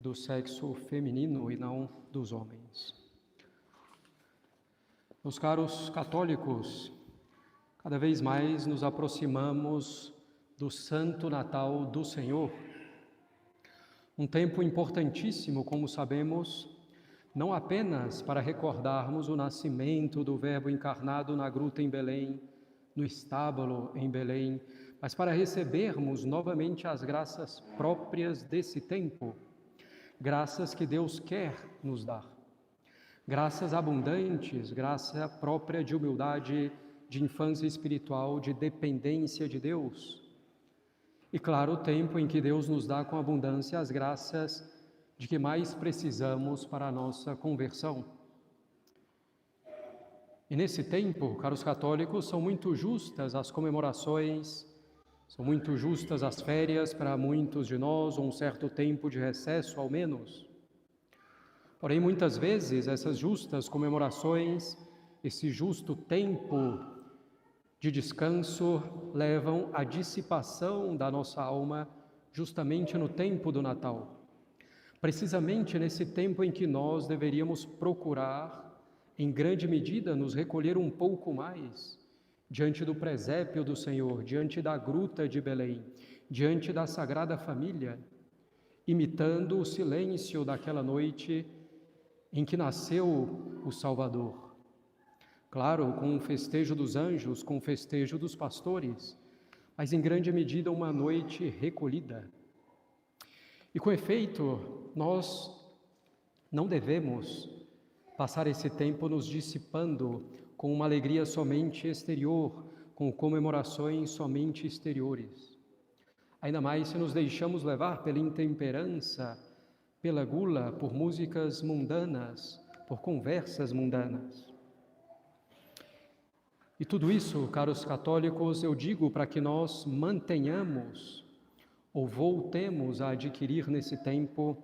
do sexo feminino e não dos homens. Meus caros católicos, cada vez mais nos aproximamos do Santo Natal do Senhor. Um tempo importantíssimo, como sabemos, não apenas para recordarmos o nascimento do Verbo encarnado na gruta em Belém, no estábulo em Belém, mas para recebermos novamente as graças próprias desse tempo, graças que Deus quer nos dar. Graças abundantes, graça própria de humildade, de infância espiritual, de dependência de Deus. E claro, o tempo em que Deus nos dá com abundância as graças de que mais precisamos para a nossa conversão. E nesse tempo, caros católicos, são muito justas as comemorações, são muito justas as férias para muitos de nós, ou um certo tempo de recesso ao menos. Porém, muitas vezes, essas justas comemorações, esse justo tempo de descanso, levam à dissipação da nossa alma justamente no tempo do Natal. Precisamente nesse tempo em que nós deveríamos procurar, em grande medida, nos recolher um pouco mais diante do presépio do Senhor, diante da gruta de Belém, diante da Sagrada Família, imitando o silêncio daquela noite em que nasceu o Salvador. Claro, com o festejo dos anjos, com o festejo dos pastores, mas em grande medida uma noite recolhida. E com efeito, nós não devemos passar esse tempo nos dissipando com uma alegria somente exterior, com comemorações somente exteriores. Ainda mais se nos deixamos levar pela intemperança, pela gula, por músicas mundanas, por conversas mundanas. E tudo isso, caros católicos, eu digo para que nós mantenhamos ou voltemos a adquirir nesse tempo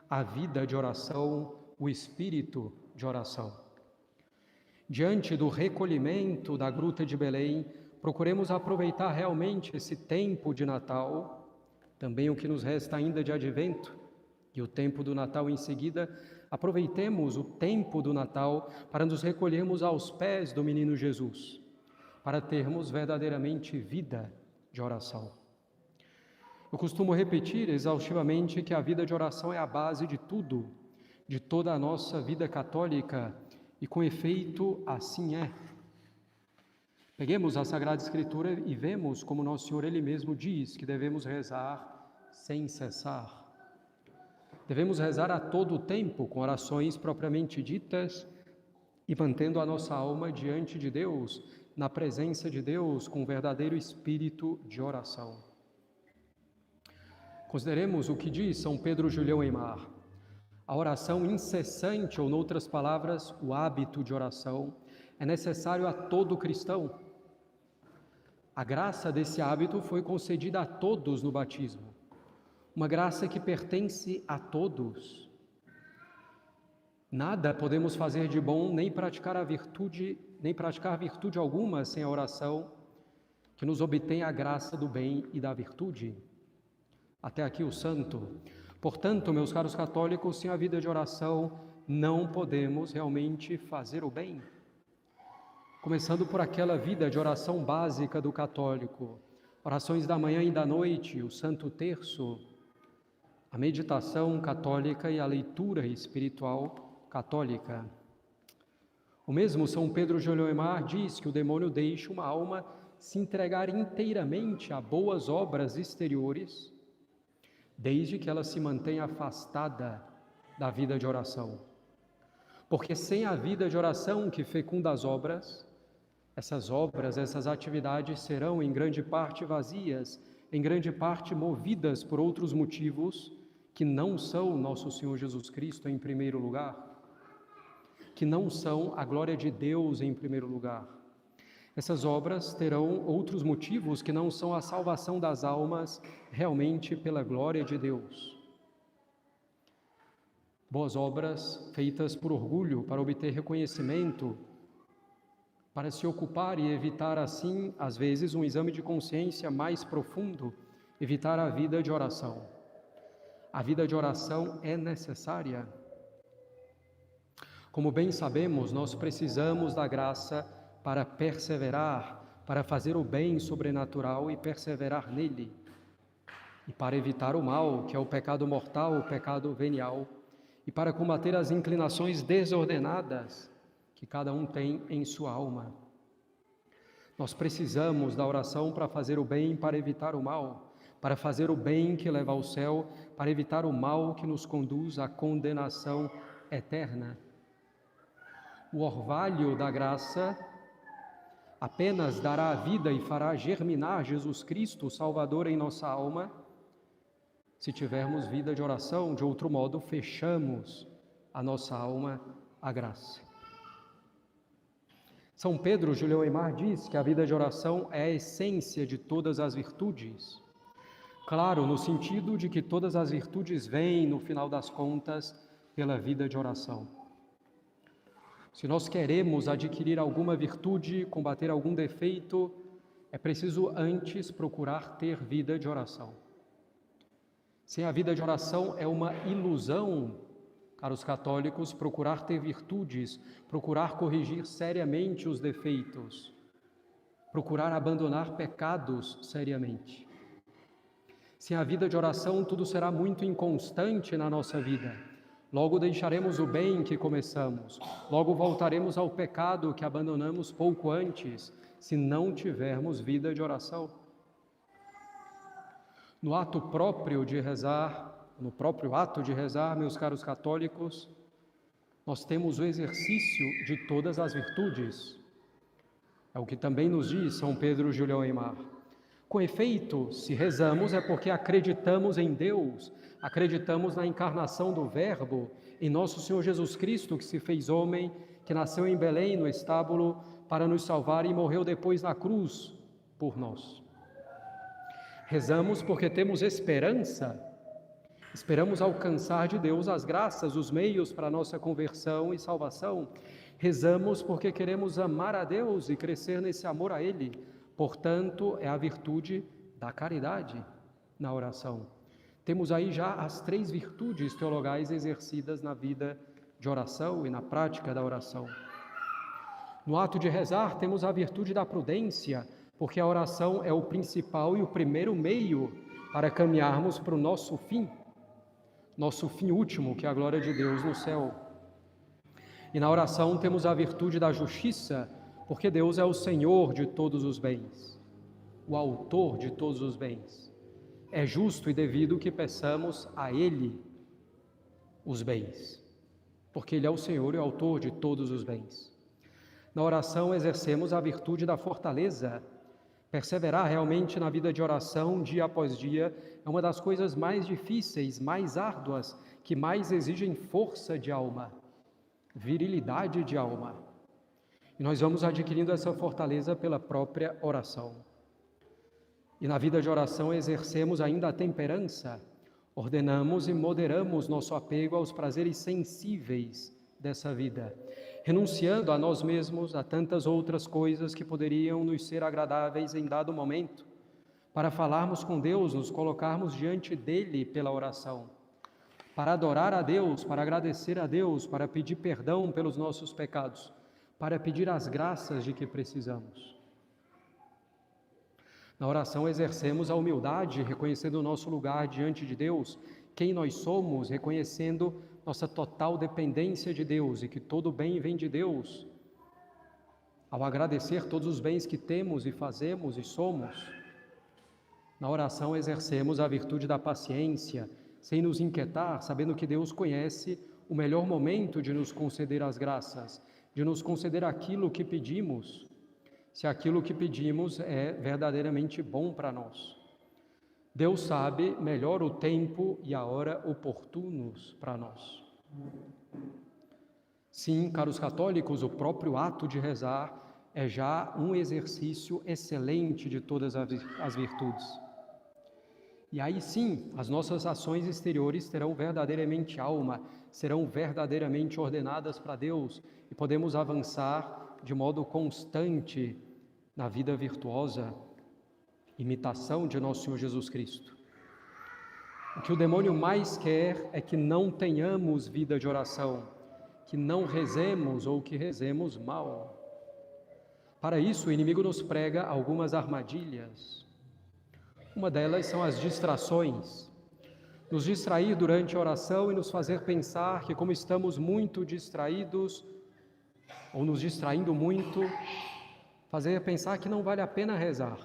a vida de oração, o espírito de oração. Diante do recolhimento da gruta de Belém, procuremos aproveitar realmente esse tempo de Natal, também o que nos resta ainda de Advento, e o tempo do Natal em seguida. Aproveitemos o tempo do Natal para nos recolhermos aos pés do menino Jesus, para termos verdadeiramente vida de oração. Eu costumo repetir exaustivamente que a vida de oração é a base de tudo, de toda a nossa vida católica, e com efeito assim é. Peguemos a Sagrada Escritura e vemos como Nosso Senhor Ele mesmo diz que devemos rezar sem cessar. Devemos rezar a todo o tempo, com orações propriamente ditas e mantendo a nossa alma diante de Deus, na presença de Deus, com um verdadeiro espírito de oração. Consideremos o que diz São Pedro Julião Aimar. A oração incessante, ou noutras palavras, o hábito de oração, é necessário a todo cristão. A graça desse hábito foi concedida a todos no batismo. Uma graça que pertence a todos. Nada podemos fazer de bom, nem praticar virtude alguma sem a oração, que nos obtém a graça do bem e da virtude. Até aqui o santo. Portanto, meus caros católicos, sem a vida de oração, não podemos realmente fazer o bem. Começando por aquela vida de oração básica do católico, orações da manhã e da noite, o Santo Terço, a meditação católica e a leitura espiritual católica. O mesmo São Pedro Julião Aimar diz que o demônio deixa uma alma se entregar inteiramente a boas obras exteriores, desde que ela se mantenha afastada da vida de oração. Porque sem a vida de oração que fecunda as obras, essas atividades serão em grande parte vazias, em grande parte movidas por outros motivos que não são nosso Senhor Jesus Cristo em primeiro lugar, que não são a glória de Deus em primeiro lugar. Essas obras terão outros motivos que não são a salvação das almas realmente pela glória de Deus. Boas obras feitas por orgulho, para obter reconhecimento, para se ocupar e evitar assim, às vezes, um exame de consciência mais profundo, evitar a vida de oração. A vida de oração é necessária. Como bem sabemos, nós precisamos da graça para perseverar, para fazer o bem sobrenatural e perseverar nele, e para evitar o mal, que é o pecado mortal, o pecado venial, e para combater as inclinações desordenadas que cada um tem em sua alma. Nós precisamos da oração para fazer o bem, para evitar o mal, para fazer o bem que leva ao céu, para evitar o mal que nos conduz à condenação eterna. O orvalho da graça apenas dará a vida e fará germinar Jesus Cristo, o Salvador, em nossa alma, se tivermos vida de oração. De outro modo, fechamos a nossa alma à graça. São Pedro Julião Eymar diz que a vida de oração é a essência de todas as virtudes. Claro, no sentido de que todas as virtudes vêm, no final das contas, pela vida de oração. Se nós queremos adquirir alguma virtude, combater algum defeito, é preciso antes procurar ter vida de oração. Sem a vida de oração é uma ilusão, caros católicos, procurar ter virtudes, procurar corrigir seriamente os defeitos, procurar abandonar pecados seriamente. Sem a vida de oração, tudo será muito inconstante na nossa vida. Logo deixaremos o bem que começamos, logo voltaremos ao pecado que abandonamos pouco antes, se não tivermos vida de oração. No próprio ato de rezar, meus caros católicos, nós temos o exercício de todas as virtudes. É o que também nos diz São Pedro Julião Eymar. Com efeito, se rezamos é porque acreditamos em Deus, acreditamos na encarnação do Verbo, em nosso Senhor Jesus Cristo, que se fez homem, que nasceu em Belém, no estábulo, para nos salvar e morreu depois na cruz por nós. Rezamos porque temos esperança, esperamos alcançar de Deus as graças, os meios para a nossa conversão e salvação. Rezamos porque queremos amar a Deus e crescer nesse amor a Ele. Portanto, é a virtude da caridade na oração. Temos aí já as 3 virtudes teologais exercidas na vida de oração e na prática da oração. No ato de rezar, temos a virtude da prudência, porque a oração é o principal e o primeiro meio para caminharmos para o nosso fim último, que é a glória de Deus no céu. E na oração temos a virtude da justiça, porque Deus é o Senhor de todos os bens, o autor de todos os bens. É justo e devido que peçamos a Ele os bens, porque Ele é o Senhor e o autor de todos os bens. Na oração exercemos a virtude da fortaleza. Perseverar realmente na vida de oração, dia após dia, é uma das coisas mais difíceis, mais árduas, que mais exigem força de alma, virilidade de alma. E nós vamos adquirindo essa fortaleza pela própria oração. E na vida de oração exercemos ainda a temperança, ordenamos e moderamos nosso apego aos prazeres sensíveis dessa vida, renunciando a nós mesmos, a tantas outras coisas que poderiam nos ser agradáveis em dado momento, para falarmos com Deus, nos colocarmos diante dele pela oração, para adorar a Deus, para agradecer a Deus, para pedir perdão pelos nossos pecados, para pedir as graças de que precisamos. Na oração exercemos a humildade, reconhecendo o nosso lugar diante de Deus, quem nós somos, reconhecendo nossa total dependência de Deus e que todo bem vem de Deus. Ao agradecer todos os bens que temos e fazemos e somos, na oração exercemos a virtude da paciência, sem nos inquietar, sabendo que Deus conhece o melhor momento de nos conceder as graças, de nos conceder aquilo que pedimos, se aquilo que pedimos é verdadeiramente bom para nós. Deus sabe melhor o tempo e a hora oportunos para nós. Sim, caros católicos, o próprio ato de rezar é já um exercício excelente de todas as virtudes. E aí sim, as nossas ações exteriores terão verdadeiramente alma, serão verdadeiramente ordenadas para Deus e podemos avançar de modo constante na vida virtuosa, imitação de nosso Senhor Jesus Cristo. O que o demônio mais quer é que não tenhamos vida de oração, que não rezemos ou que rezemos mal. Para isso, o inimigo nos prega algumas armadilhas. Uma delas são as distrações. Nos distrair durante a oração e nos fazer pensar que, como estamos muito distraídos, ou nos distraindo muito, fazer pensar que não vale a pena rezar.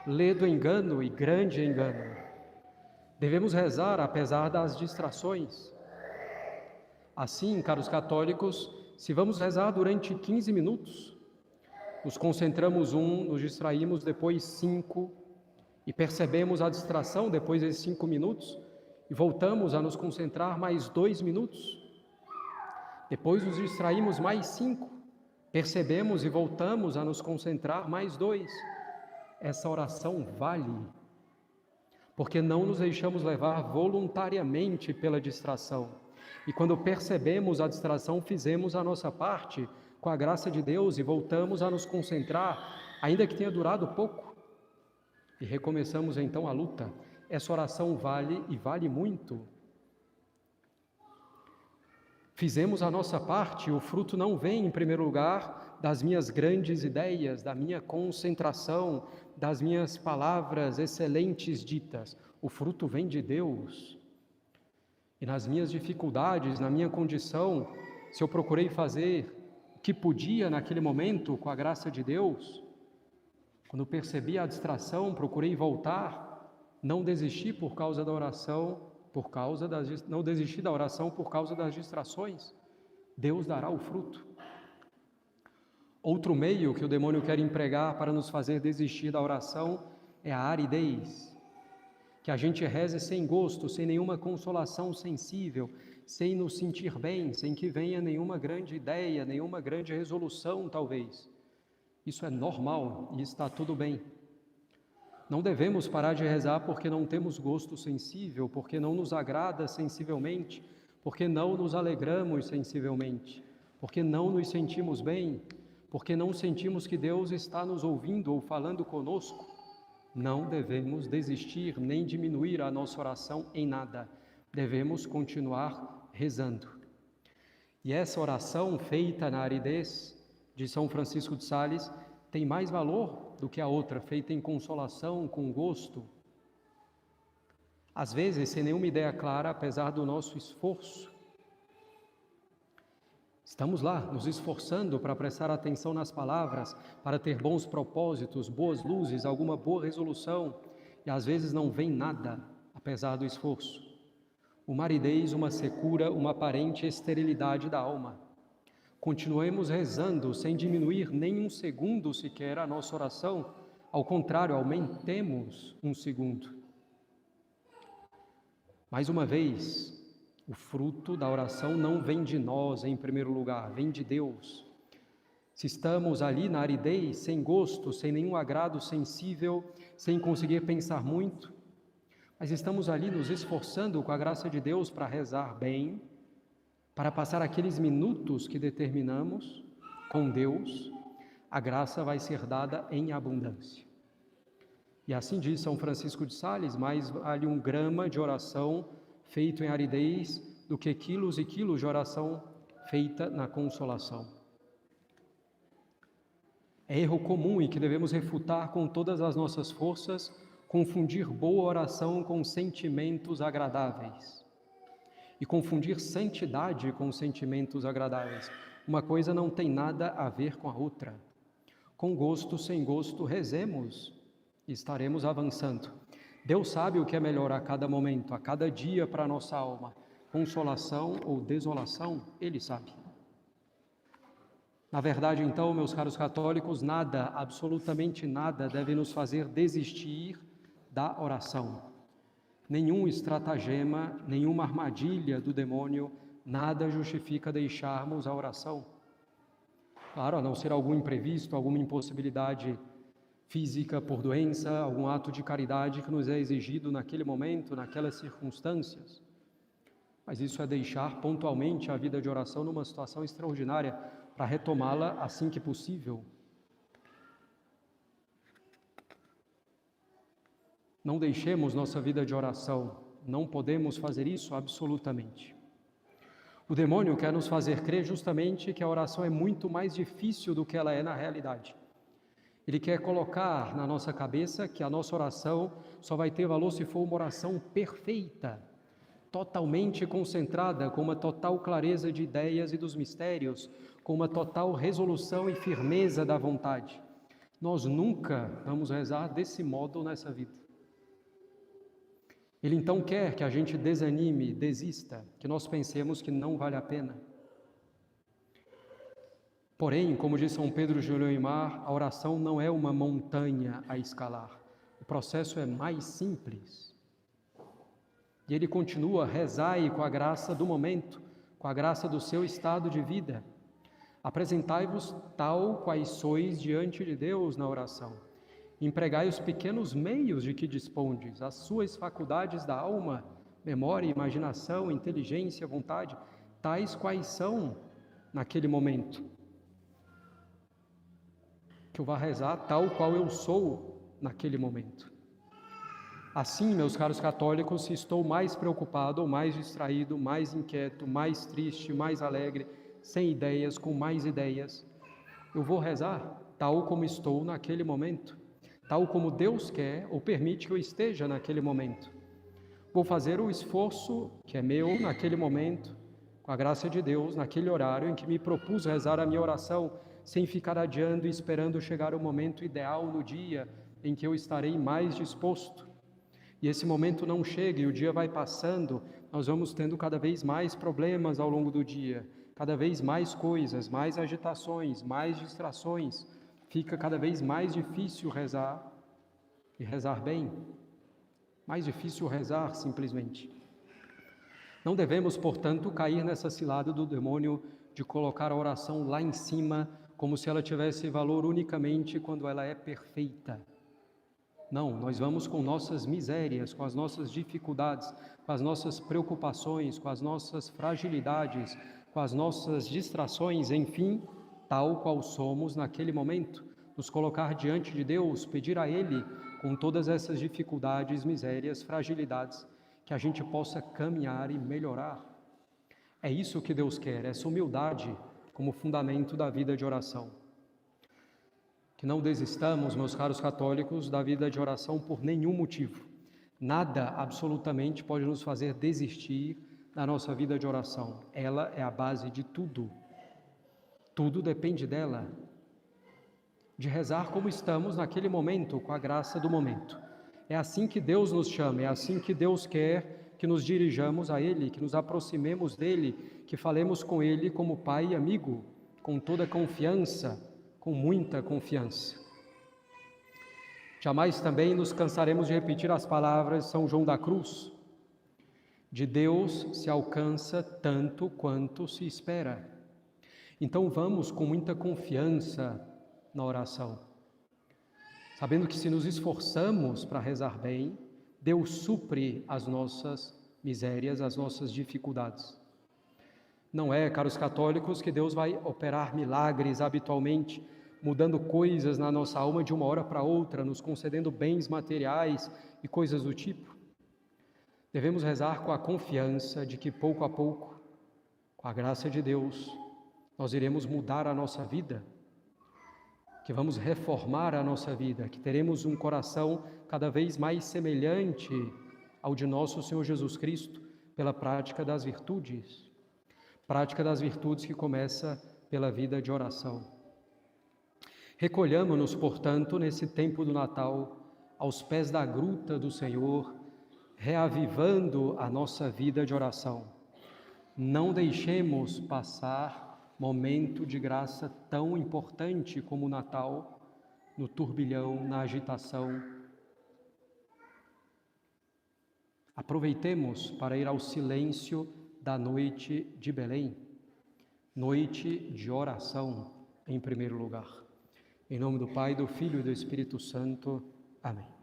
Ledo engano e grande engano. Devemos rezar apesar das distrações. Assim, caros católicos, se vamos rezar durante 15 minutos, nos concentramos nos distraímos depois 5, e percebemos a distração depois desses 5 minutos, e voltamos a nos concentrar mais 2 minutos. Depois nos distraímos mais 5, percebemos e voltamos a nos concentrar mais 2. Essa oração vale, porque não nos deixamos levar voluntariamente pela distração. E quando percebemos a distração, fizemos a nossa parte com a graça de Deus e voltamos a nos concentrar, ainda que tenha durado pouco. E recomeçamos então a luta. Essa oração vale e vale muito. Fizemos a nossa parte, o fruto não vem em primeiro lugar das minhas grandes ideias, da minha concentração, das minhas palavras excelentes ditas. O fruto vem de Deus. E nas minhas dificuldades, na minha condição, se eu procurei fazer o que podia naquele momento com a graça de Deus, quando percebi a distração, procurei voltar, não desisti por causa da oração, não desisti da oração por causa das distrações. Deus dará o fruto. Outro meio que o demônio quer empregar para nos fazer desistir da oração é a aridez. Que a gente reze sem gosto, sem nenhuma consolação sensível, sem nos sentir bem, sem que venha nenhuma grande ideia, nenhuma grande resolução, talvez. Isso é normal e está tudo bem. Não devemos parar de rezar porque não temos gosto sensível, porque não nos agrada sensivelmente, porque não nos alegramos sensivelmente, porque não nos sentimos bem, porque não sentimos que Deus está nos ouvindo ou falando conosco. Não devemos desistir nem diminuir a nossa oração em nada. Devemos continuar rezando. E essa oração feita na aridez de São Francisco de Sales tem mais valor do que a outra, feita em consolação, com gosto. Às vezes, sem nenhuma ideia clara, apesar do nosso esforço. Estamos lá, nos esforçando para prestar atenção nas palavras, para ter bons propósitos, boas luzes, alguma boa resolução, e às vezes não vem nada, apesar do esforço. Uma aridez, uma secura, uma aparente esterilidade da alma. Continuemos rezando sem diminuir nem um segundo sequer a nossa oração, ao contrário, aumentemos um segundo. Mais uma vez, o fruto da oração não vem de nós em primeiro lugar, vem de Deus. Se estamos ali na aridez, sem gosto, sem nenhum agrado sensível, sem conseguir pensar muito, mas estamos ali nos esforçando com a graça de Deus para rezar bem, para passar aqueles minutos que determinamos com Deus, a graça vai ser dada em abundância. E assim diz São Francisco de Sales, mais vale 1 grama de oração feito em aridez do que quilos e quilos de oração feita na consolação. É erro comum e que devemos refutar com todas as nossas forças, confundir boa oração com sentimentos agradáveis. E confundir santidade com sentimentos agradáveis. Uma coisa não tem nada a ver com a outra. Com gosto, sem gosto, rezemos e estaremos avançando. Deus sabe o que é melhor a cada momento, a cada dia para a nossa alma. Consolação ou desolação, Ele sabe. Na verdade, então, meus caros católicos, nada, absolutamente nada, deve nos fazer desistir da oração. Nenhum estratagema, nenhuma armadilha do demônio, nada justifica deixarmos a oração. Claro, a não ser algum imprevisto, alguma impossibilidade física por doença, algum ato de caridade que nos é exigido naquele momento, naquelas circunstâncias. Mas isso é deixar pontualmente a vida de oração numa situação extraordinária para retomá-la assim que possível. Não deixemos nossa vida de oração Não podemos fazer isso absolutamente. O demônio quer nos fazer crer justamente que a oração é muito mais difícil do que ela é na realidade. Ele quer colocar na nossa cabeça que a nossa oração só vai ter valor se for uma oração perfeita, totalmente concentrada, com uma total clareza de ideias e dos mistérios, com uma total resolução e firmeza da vontade. Nós nunca vamos rezar desse modo nessa vida. Ele então quer que a gente desanime, desista, que nós pensemos que não vale a pena. Porém, como diz São Pedro de Leoimar, a oração não é uma montanha a escalar. O processo é mais simples. E ele continua: rezai com a graça do momento, com a graça do seu estado de vida. Apresentai-vos tal quais sois diante de Deus na oração. Empregai os pequenos meios de que dispondes, as suas faculdades da alma, memória, imaginação, inteligência, vontade, tais quais são naquele momento. Que eu vá rezar tal qual eu sou naquele momento. Assim, meus caros católicos, se estou mais preocupado ou mais distraído, mais inquieto, mais triste, mais alegre, sem ideias, com mais ideias, eu vou rezar tal como estou naquele momento, tal como Deus quer ou permite que eu esteja naquele momento. Vou fazer o esforço que é meu naquele momento, com a graça de Deus, naquele horário em que me propus rezar a minha oração, sem ficar adiando e esperando chegar o momento ideal no dia em que eu estarei mais disposto. E esse momento não chega e o dia vai passando, nós vamos tendo cada vez mais problemas ao longo do dia, cada vez mais coisas, mais agitações, mais distrações. Fica cada vez mais difícil rezar e rezar bem, mais difícil rezar simplesmente. Não devemos, portanto, cair nessa cilada do demônio de colocar a oração lá em cima, como se ela tivesse valor unicamente quando ela é perfeita. Não, nós vamos com nossas misérias, com as nossas dificuldades, com as nossas preocupações, com as nossas fragilidades, com as nossas distrações, enfim, tal qual somos naquele momento, nos colocar diante de Deus, pedir a Ele, com todas essas dificuldades, misérias, fragilidades, que a gente possa caminhar e melhorar. É isso que Deus quer, essa humildade como fundamento da vida de oração. Que não desistamos, meus caros católicos, da vida de oração por nenhum motivo. Nada, absolutamente, pode nos fazer desistir da nossa vida de oração. Ela é a base de tudo. Tudo depende dela. De rezar como estamos naquele momento, com a graça do momento. É assim que Deus nos chama, é assim que Deus quer que nos dirijamos a Ele, que nos aproximemos dEle, que falemos com Ele como Pai e amigo, com toda confiança, com muita confiança. Jamais também nos cansaremos de repetir as palavras de São João da Cruz: de Deus se alcança tanto quanto se espera. Então vamos com muita confiança na oração, sabendo que se nos esforçamos para rezar bem, Deus supre as nossas misérias, as nossas dificuldades. Não é, caros católicos, que Deus vai operar milagres habitualmente, mudando coisas na nossa alma de uma hora para outra, nos concedendo bens materiais e coisas do tipo. Devemos rezar com a confiança de que pouco a pouco, com a graça de Deus, nós iremos mudar a nossa vida, que vamos reformar a nossa vida, que teremos um coração cada vez mais semelhante ao de nosso Senhor Jesus Cristo, pela prática das virtudes. Prática das virtudes que começa pela vida de oração. Recolhamo-nos, portanto, nesse tempo do Natal, aos pés da gruta do Senhor, reavivando a nossa vida de oração. Não deixemos passar momento de graça tão importante como o Natal, no turbilhão, na agitação. Aproveitemos para ir ao silêncio da noite de Belém, noite de oração, em primeiro lugar. Em nome do Pai, do Filho e do Espírito Santo. Amém.